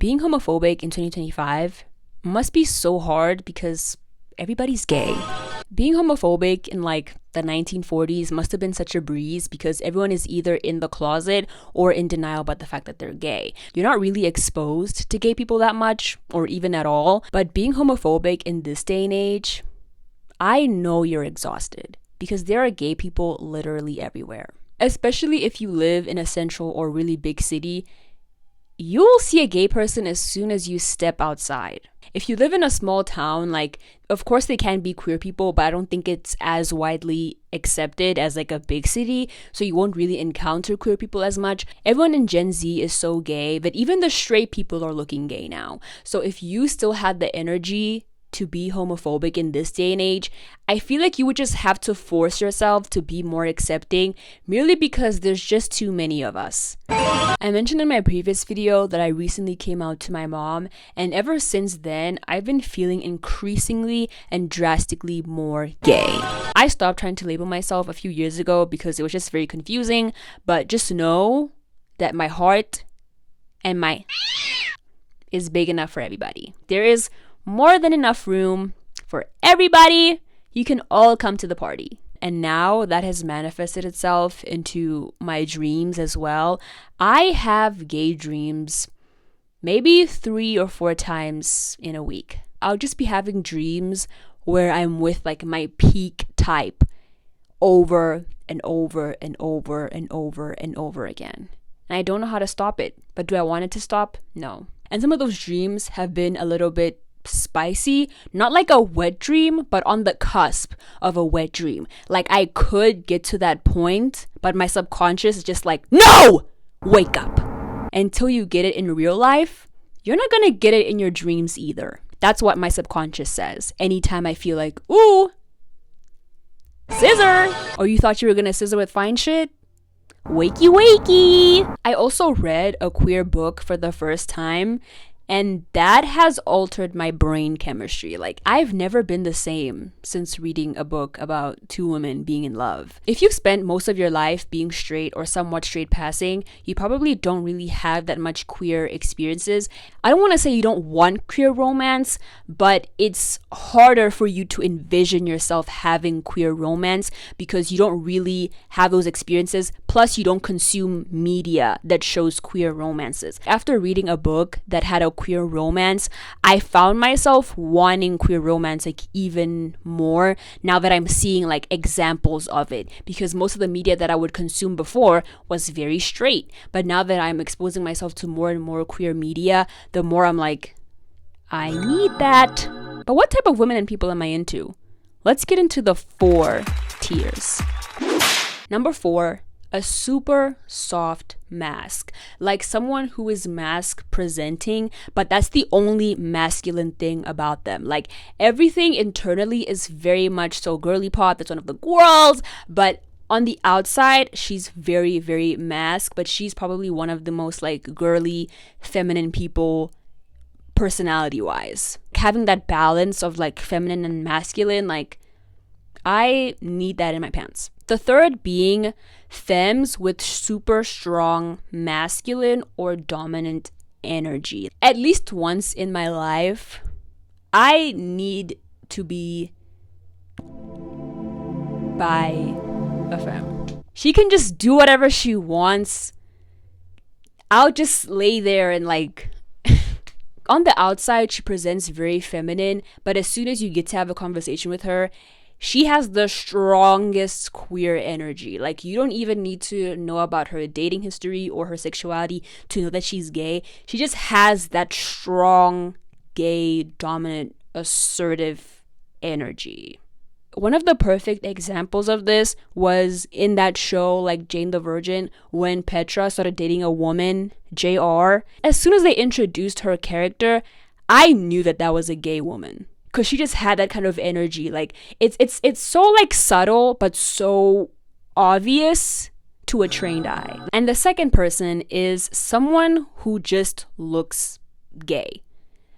Being homophobic in 2025 must be so hard because everybody's gay. Being homophobic in like the 1940s must have been such a breeze because everyone is either in the closet or in denial about the fact that they're gay. You're not really exposed to gay people that much or even at all, but being homophobic in this day and age, I know you're exhausted because there are gay people literally everywhere. Especially if you live in a central or really big city, you'll see a gay person as soon as you step outside. If you live in a small town, like, of course they can be queer people, but I don't think it's as widely accepted as like a big city, so you won't really encounter queer people as much. Everyone in Gen Z is so gay that even the straight people are looking gay now. So if you still had the energy to be homophobic in this day and age, I feel like you would just have to force yourself to be more accepting merely because there's just too many of us. I mentioned in my previous video that I recently came out to my mom, and ever since then, I've been feeling increasingly and drastically more gay. I stopped trying to label myself a few years ago because it was just very confusing, but just know that my heart and my is big enough for everybody. There is more than enough room for everybody. You can all come to the party. And now that has manifested itself into my dreams as well. I have gay dreams maybe 3 or 4 times in a week. I'll just be having dreams where I'm with like my peak type over and over and over and over and over again. And I don't know how to stop it. But do I want it to stop? No. And some of those dreams have been a little bit spicy, not like a wet dream, but on the cusp of a wet dream. Like I could get to that point, but my subconscious is just like, no, wake up. Until you get it in real life, you're not gonna get it in your dreams either. That's what my subconscious says. Anytime I feel like, ooh, scissor, or you thought you were gonna scissor with fine shit, wakey wakey. I also read a queer book for the first time, and that has altered my brain chemistry. Like, I've never been the same since reading a book about 2 women being in love. If you've spent most of your life being straight or somewhat straight passing, you probably don't really have that much queer experiences. I don't want to say you don't want queer romance, but it's harder for you to envision yourself having queer romance because you don't really have those experiences. Plus, you don't consume media that shows queer romances. After reading a book that had a queer romance, I found myself wanting queer romance like even more now that I'm seeing like examples of it, because most of the media that I would consume before was very straight. But now that I'm exposing myself to more and more queer media, the more I'm like, I need that. But what type of women and people am I into? Let's get into the 4 tiers. Number 4, a super soft mask. Like someone who is mask presenting, but that's the only masculine thing about them. Like everything internally is very much so girly pop. That's one of the girls. But on the outside, she's very, very mask. But she's probably one of the most like girly, feminine people personality wise. Having that balance of like feminine and masculine, like I need that in my pants. The third being femmes with super strong masculine or dominant energy. At least once in my life, I need to be by a femme. She can just do whatever she wants. I'll just lay there and like on the outside, she presents very feminine, but as soon as you get to have a conversation with her, she has the strongest queer energy. Like, you don't even need to know about her dating history or her sexuality to know that she's gay. She just has that strong, gay, dominant, assertive energy. One of the perfect examples of this was in that show, like Jane the Virgin, when Petra started dating a woman, JR. As soon as they introduced her character, I knew that that was a gay woman. Because she just had that kind of energy. Like, it's so, like, subtle, but so obvious to a trained eye. And the second person is someone who just looks gay.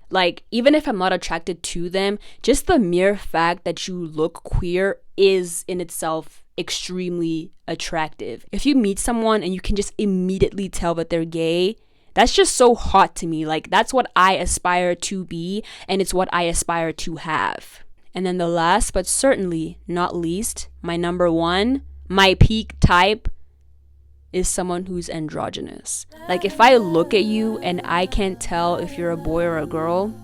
Like, even if I'm not attracted to them, just the mere fact that you look queer is in itself extremely attractive. If you meet someone and you can just immediately tell that they're gay, That's just so hot to me. Like, that's what I aspire to be, and it's what I aspire to have. And then the last, but certainly not least, my number one, my peak type is someone who's androgynous. Like, if I look at you and I can't tell if you're a boy or a girl,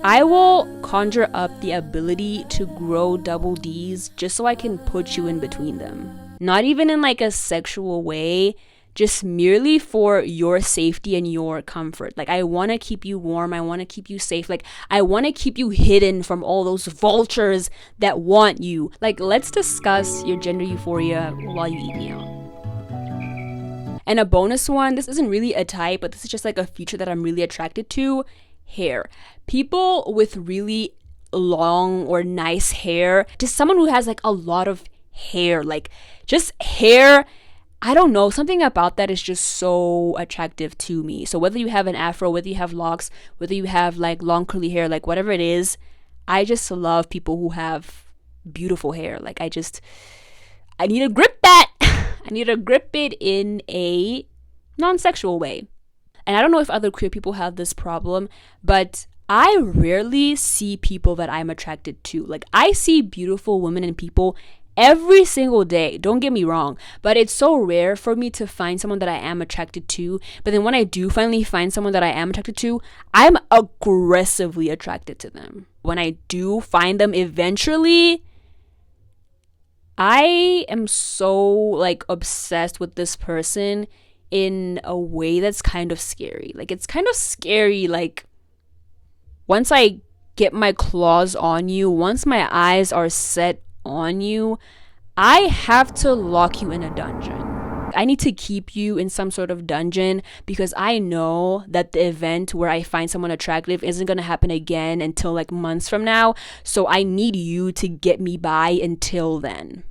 I will conjure up the ability to grow double D's just so I can put you in between them. Not even in like a sexual way, just merely for your safety and your comfort. Like, I want to keep you warm. I want to keep you safe. Like, I want to keep you hidden from all those vultures that want you. Like, let's discuss your gender euphoria while you eat me out. And a bonus one, this isn't really a type, but this is just like a feature that I'm really attracted to. Hair. People with really long or nice hair, just someone who has like a lot of hair, like just hair. I don't know, something about that is just so attractive to me. So whether you have an afro, whether you have locks, whether you have like long curly hair, like whatever it is, I just love people who have beautiful hair. Like, I need to grip that. I need to grip it in a non-sexual way. And I don't know if other queer people have this problem, but I rarely see people that I'm attracted to. Like, I see beautiful women and people every single day. Don't get me wrong, but it's so rare for me to find someone that I am attracted to. But then when I do finally find someone that I am attracted to, I'm aggressively attracted to them. When I do find them eventually, I am so like obsessed with this person in a way that's kind of scary. Like, it's kind of scary. Like, once I get my claws on you, once my eyes are set on you, I have to lock you in a dungeon. I need to keep you in some sort of dungeon because I know that the event where I find someone attractive isn't going to happen again until like months from now. So I need you to get me by until then.